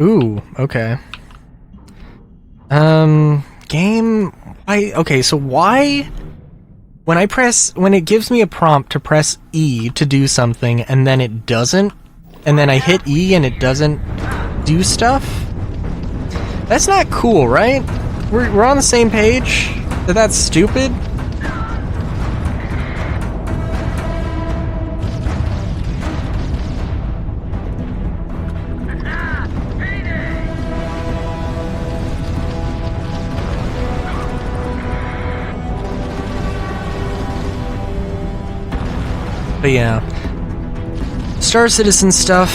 Ooh, okay. Game... okay, so why... When it gives me a prompt to press E to do something, and then it doesn't, and then I hit E and it doesn't do stuff? That's not cool, right? We're on the same page? That's stupid? But yeah. Star Citizen stuff.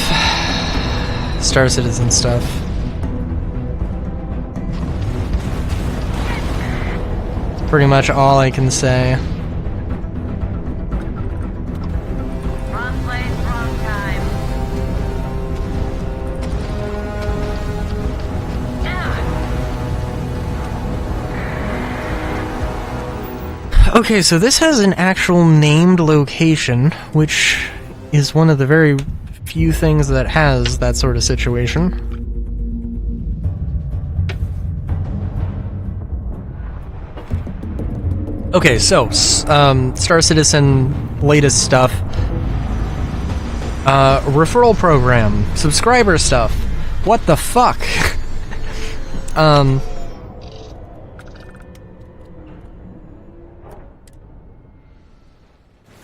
Star Citizen stuff. Pretty much all I can say. Wrong place, wrong time. Okay, so this has an actual named location, which is one of the very few things that has that sort of situation. Okay, so, Star Citizen latest stuff. Referral program. Subscriber stuff. What the fuck?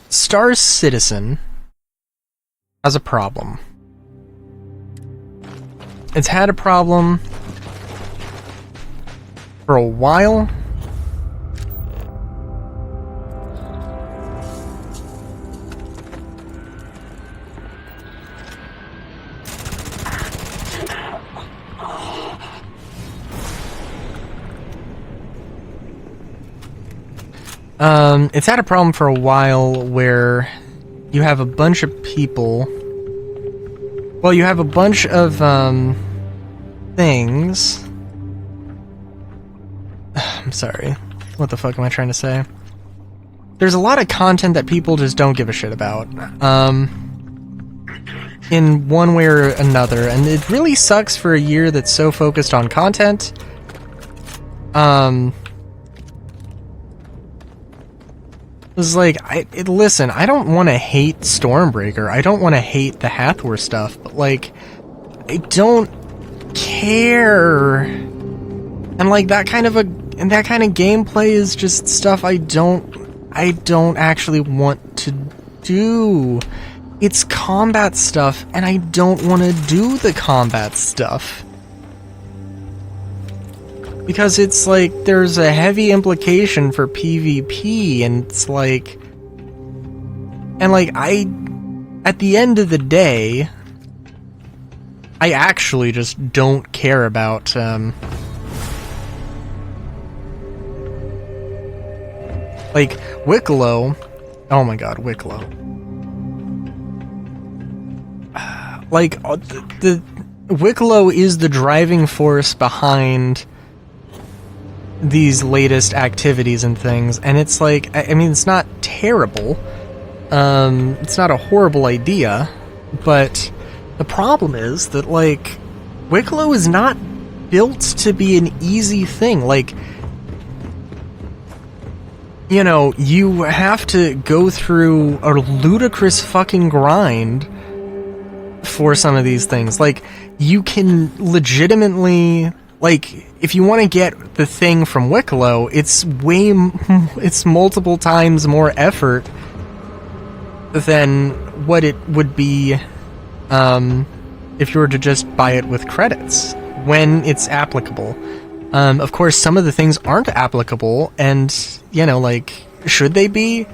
Star Citizen has a problem. It's had a problem for a while. It's had a problem for a while where you have a bunch of people. Well, you have a bunch of, things. I'm sorry. What the fuck am I trying to say? There's a lot of content that people just don't give a shit about. In one way or another. And it really sucks for a year that's so focused on content. Was like, listen, I don't want to hate Stormbreaker. I don't want to hate the Hathor stuff, but like, I don't care. And like that kind of gameplay is just stuff I don't actually want to do. It's combat stuff, and I don't want to do the combat stuff. Because it's like, there's a heavy implication for PvP, and it's like... And like, at the end of the day, I actually just don't care about, like, Wicklow... Oh my god, Wicklow. Like, the Wicklow is the driving force behind these latest activities and things, and it's like, I mean, it's not terrible, it's not a horrible idea, but the problem is that, like, Wicklow is not built to be an easy thing. Like, you know, you have to go through a ludicrous fucking grind for some of these things. Like, you can legitimately... Like, if you want to get the thing from Wicklow, it's it's multiple times more effort than what it would be if you were to just buy it with credits, when it's applicable. Of course, some of the things aren't applicable, and, you know, like, should they be?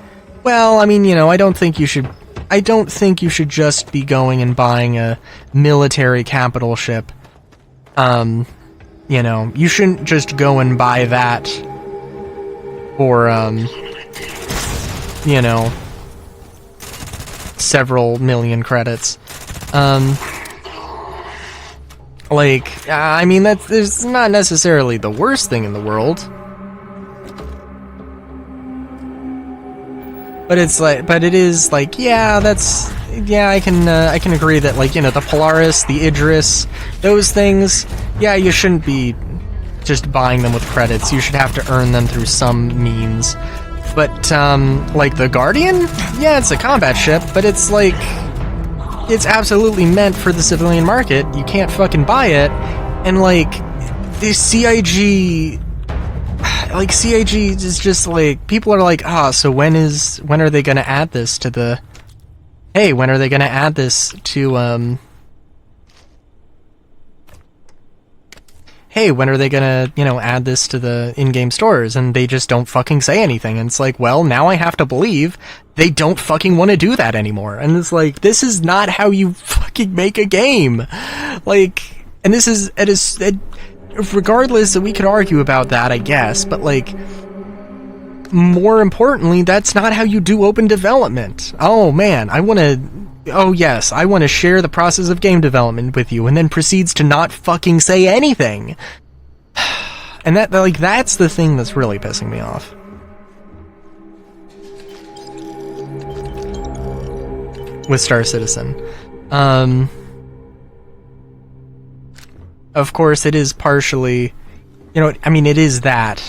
Well, I mean, you know, I don't think you should just be going and buying a military capital ship. You know, you shouldn't just go and buy that for, you know, several million credits. Like, I mean, it's not necessarily the worst thing in the world. But it's like, but it is like, yeah, yeah, I can agree that, like, you know, the Polaris, the Idris, those things, yeah, you shouldn't be just buying them with credits. You should have to earn them through some means. But, like the Guardian? Yeah, it's a combat ship, but it's like, it's absolutely meant for the civilian market. You can't fucking buy it. And, like, the CIG, is just like, people are like, so when are they gonna add this to the, hey, when are they gonna add this to, hey, when are they gonna, you know, add this to the in-game stores? And they just don't fucking say anything. And it's like, well, now I have to believe they don't fucking want to do that anymore. And it's like, this is not how you fucking make a game. Like, and this is, regardless, we could argue about that, I guess, but, like, more importantly, that's not how you do open development. Oh man, I want to share the process of game development with you, and then proceeds to not fucking say anything. And that, like, that's the thing that's really pissing me off. With Star Citizen. Of course, it is partially, you know, I mean, it is that.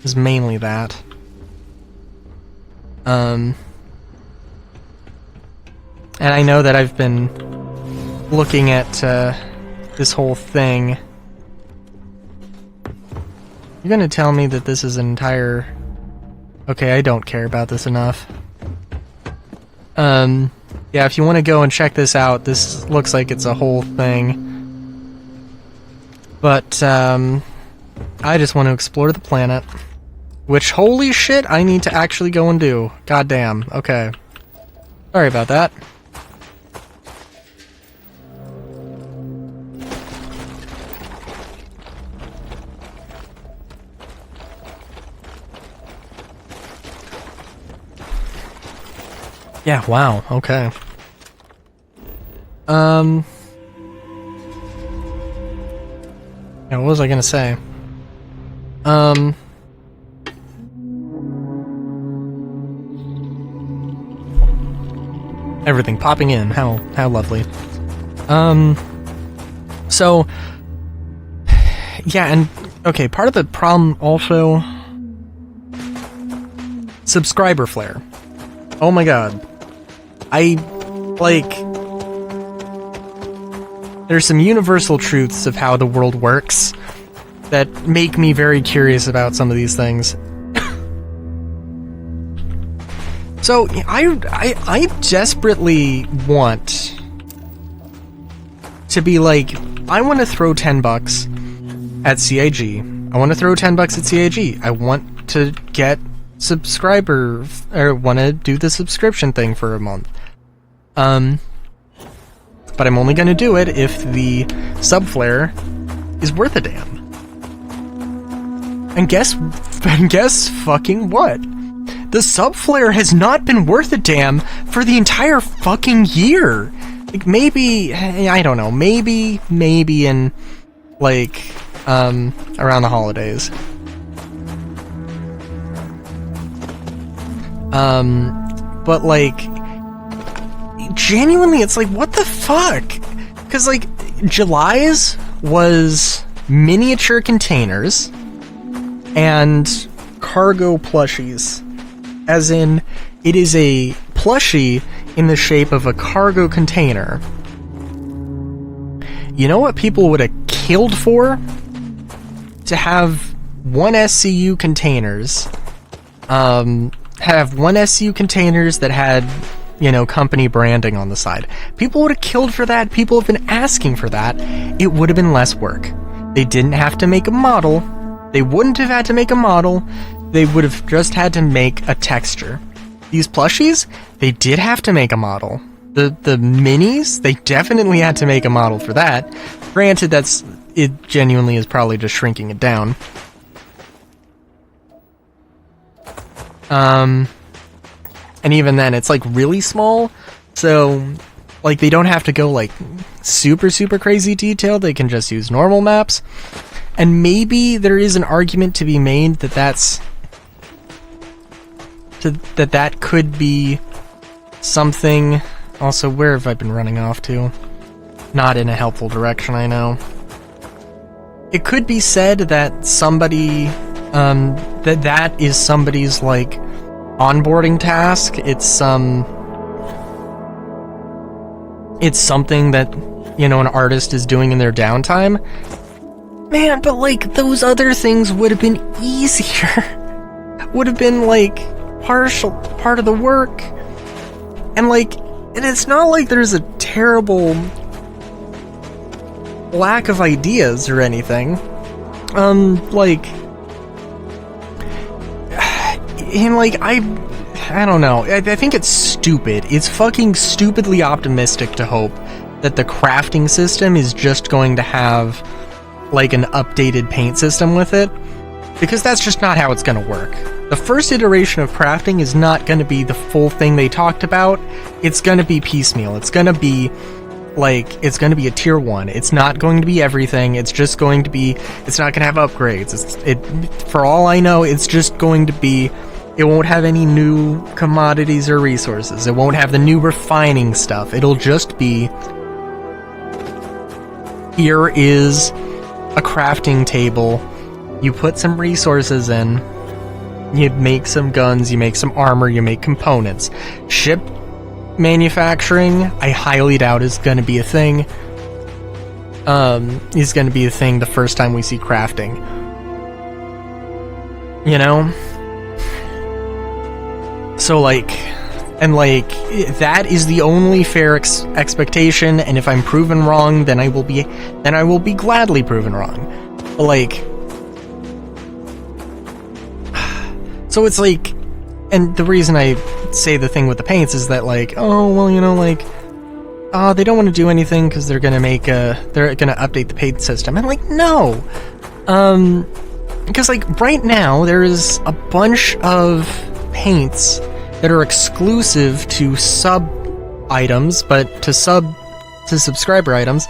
It's mainly that. And I know that I've been looking at this whole thing. You're gonna tell me that this is an entire... Okay, I don't care about this enough. Yeah, if you want to go and check this out, this looks like it's a whole thing. But, I just want to explore the planet. Which, holy shit, I need to actually go and do. Goddamn. Okay. Sorry about that. Yeah, wow, okay. Yeah, what was I gonna say? Everything popping in, how lovely. So, yeah, and, okay, part of the problem also... Subscriber flare. Oh my god. There's some universal truths of how the world works that make me very curious about some of these things. So, I desperately want to be like, I want to throw $10 at CIG. I want to throw $10 at CIG. I want to get subscriber, or want to do the subscription thing for a month. But I'm only going to do it if the subflare is worth a damn. And guess fucking what? The subflare has not been worth a damn for the entire fucking year. Like, maybe, I don't know, maybe in, like, around the holidays. But, like, genuinely, it's like, what the fuck? Because, like, July's was miniature containers and cargo plushies. As in, it is a plushie in the shape of a cargo container. You know what people would have killed for? To have one SCU containers, that had, you know, company branding on the side. People would have killed for that. People have been asking for that. It would have been less work. They didn't have to make a model. They wouldn't have had to make a model. They would have just had to make a texture. These plushies, they did have to make a model. The minis, they definitely had to make a model for that. Granted, it genuinely is probably just shrinking it down. And even then, it's like really small, so like they don't have to go like super crazy detailed. They can just use normal maps. And maybe there is an argument to be made that that could be something Also, where have I been running off to? Not in a helpful direction, I know. It could be said that somebody, that is somebody's, like, onboarding task. It's something that, you know, an artist is doing in their downtime. Man, but, like, those other things would have been easier. Would have been, like, part of the work. And, like, and it's not like there's a terrible lack of ideas or anything. Like, and, like, I don't know. I think it's stupid. It's fucking stupidly optimistic to hope that the crafting system is just going to have, like, an updated paint system with it, because that's just not how it's going to work. The first iteration of crafting is not going to be the full thing they talked about. It's going to be piecemeal. It's going to be, like, it's going to be a tier 1. It's not going to be everything. It's just going to be, it's not going to have upgrades. For all I know, it's just going to be, it won't have any new commodities or resources. It won't have the new refining stuff. It'll just be, here is a crafting table. You put some resources in. You make some guns, you make some armor, you make components. Ship manufacturing, I highly doubt is going to be a thing. Is going to be a thing the first time we see crafting. You know? So, like, and, like, that is the only fair expectation, and if I'm proven wrong, then I will be gladly proven wrong. But, like, so it's like, and the reason I say the thing with the paints is that, like, oh, well, you know, like, they don't want to do anything because they're gonna update the paint system. And, like, no, because, like, right now there is a bunch of paints that are exclusive to sub items, but to subscriber items,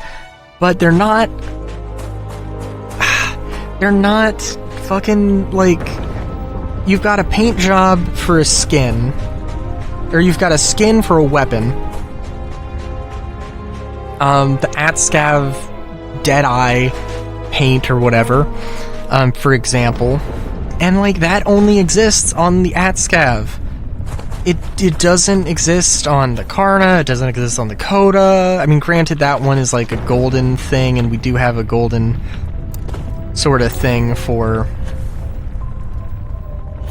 but they're not fucking, like, you've got a paint job for a skin, or you've got a skin for a weapon. The Atscav Deadeye paint or whatever, for example, and, like, that only exists on the Atscav. It doesn't exist on the Carinae, it doesn't exist on the Coda. I mean, granted, that one is like a golden thing, and we do have a golden sort of thing for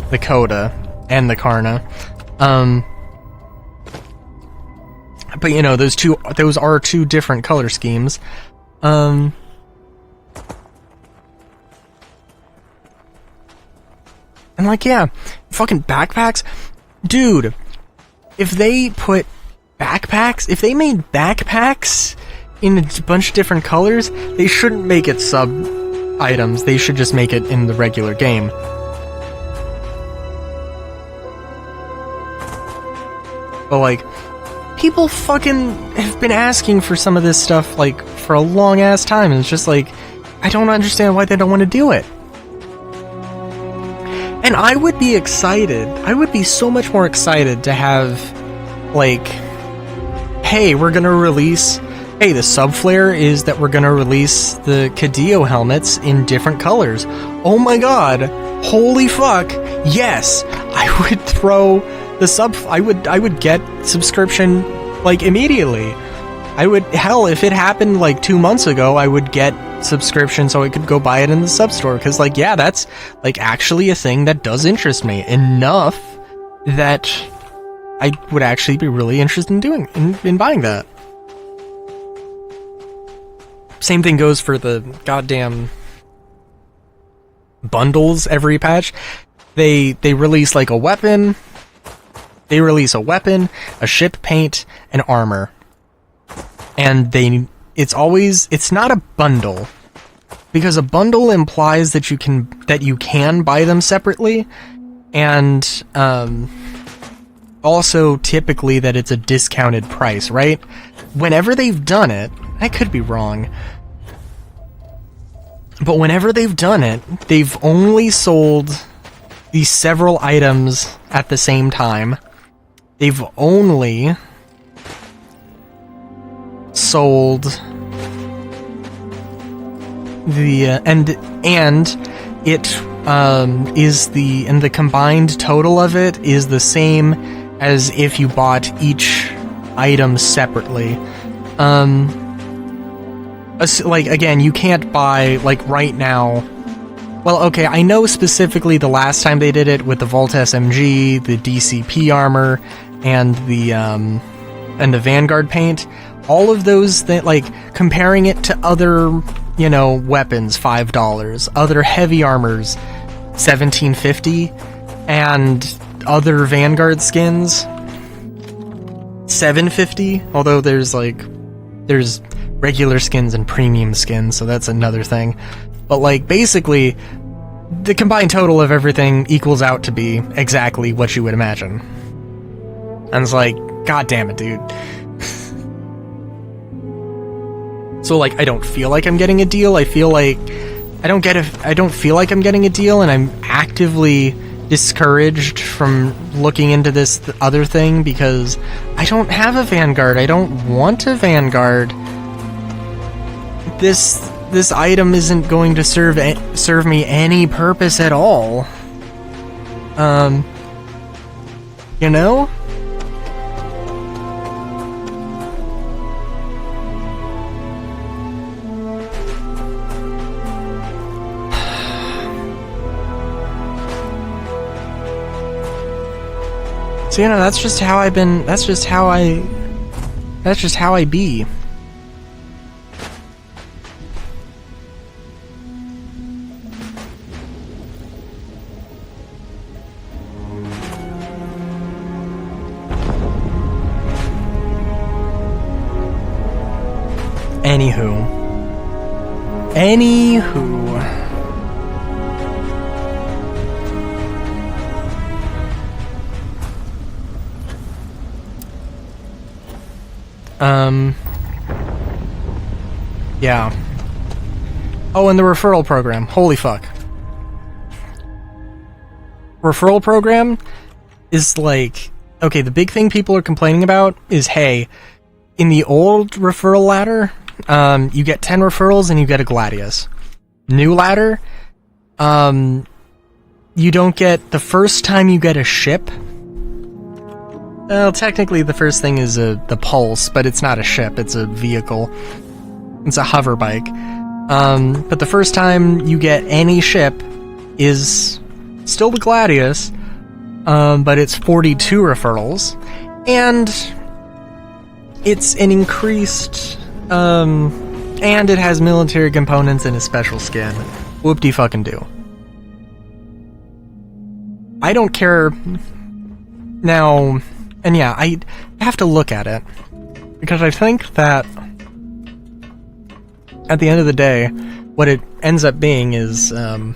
the Coda and the Carinae. But, you know, those are two different color schemes. And, like, yeah, fucking backpacks. Dude, if they made backpacks in a bunch of different colors, they shouldn't make it sub-items. They should just make it in the regular game. But, like, people fucking have been asking for some of this stuff, like, for a long-ass time, and it's just like, I don't understand why they don't want to do it. And I would be excited. I would be so much more excited to have, like, hey, we're gonna release... Hey, the subflare is that we're gonna release the Cadillo helmets in different colors. Oh my god. Holy fuck. Yes. I would throw the I would get subscription, like, immediately. I would... Hell, if it happened, like, 2 months ago, I would get subscription so I could go buy it in the sub-store, because, like, yeah, that's, like, actually a thing that does interest me enough that I would actually be really interested in buying that. Same thing goes for the goddamn bundles every patch. They release, like, a weapon. They release a weapon, a ship paint, and armor. And it's not a bundle, because a bundle implies that you can buy them separately, and also typically that it's a discounted price, right? Whenever they've done it, I could be wrong, but whenever they've done it, they've only sold these several items at the same time. They've only sold the and it is the combined total of it is the same as if you bought each item separately. Like, again, you can't buy, like, right now. Well, okay, I know specifically the last time they did it with the Volt SMG, the DCP armor, and the Vanguard paint. All of those, like, comparing it to other, you know, weapons, $5, other heavy armors, $17.50, and other Vanguard skins, $7.50, although there's regular skins and premium skins, so that's another thing. But, like, basically, the combined total of everything equals out to be exactly what you would imagine. And it's like, god damn it, dude. So, like, I don't feel like I'm getting a deal. I feel like I don't feel like I'm getting a deal, and I'm actively discouraged from looking into this other thing because I don't have a Vanguard. I don't want a Vanguard. This item isn't going to serve me any purpose at all. You know? So, you know, that's just how I be. Anywho. Yeah. Oh, and the referral program. Holy fuck. Referral program is like, okay, the big thing people are complaining about is, hey, in the old referral ladder, you get 10 referrals and you get a Gladius. New ladder, you don't get, the first time you get a ship. Well, technically the first thing is the Pulse, but it's not a ship, it's a vehicle. It's a hover bike. But the first time you get any ship is still the Gladius, but it's 42 referrals. And it's an increased, and it has military components and a special skin. Whoop-de-fucking-do. I don't care now, and yeah, I have to look at it, because I think that at the end of the day, what it ends up being is, Sorry.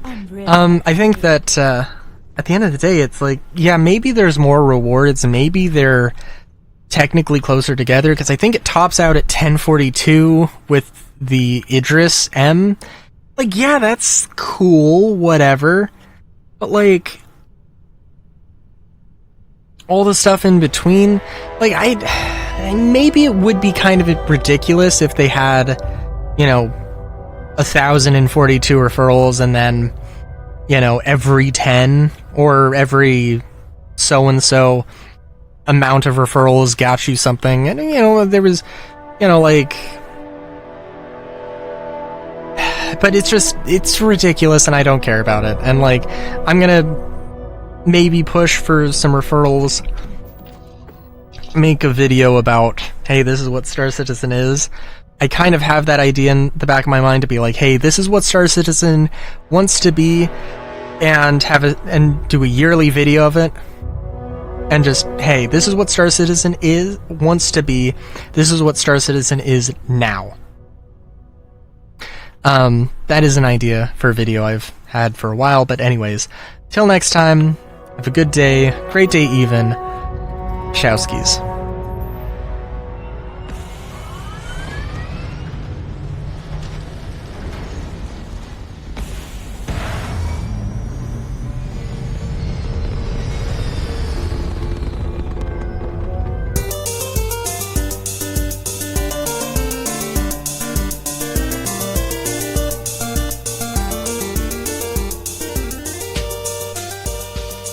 I think that, at the end of the day, it's like, yeah, maybe there's more rewards, maybe they're technically closer together, because I think it tops out at 1042 with the Idris M. Like, yeah, that's cool, whatever. But, like, all the stuff in between, like, maybe it would be kind of ridiculous if they had, you know, 1,042 referrals and then, you know, every 10 or every so-and-so amount of referrals got you something. And, you know, there was, you know, like, but it's ridiculous and I don't care about it. And, like, I'm gonna maybe push for some referrals, make a video about, hey, this is what Star Citizen is. I kind of have that idea in the back of my mind to be like, hey, this is what Star Citizen wants to be, and do a yearly video of it, and just, hey, this is what Star Citizen wants to be, this is what Star Citizen is now. That is an idea for a video I've had for a while, but anyways, till next time, have a good day, great day even, Showskis.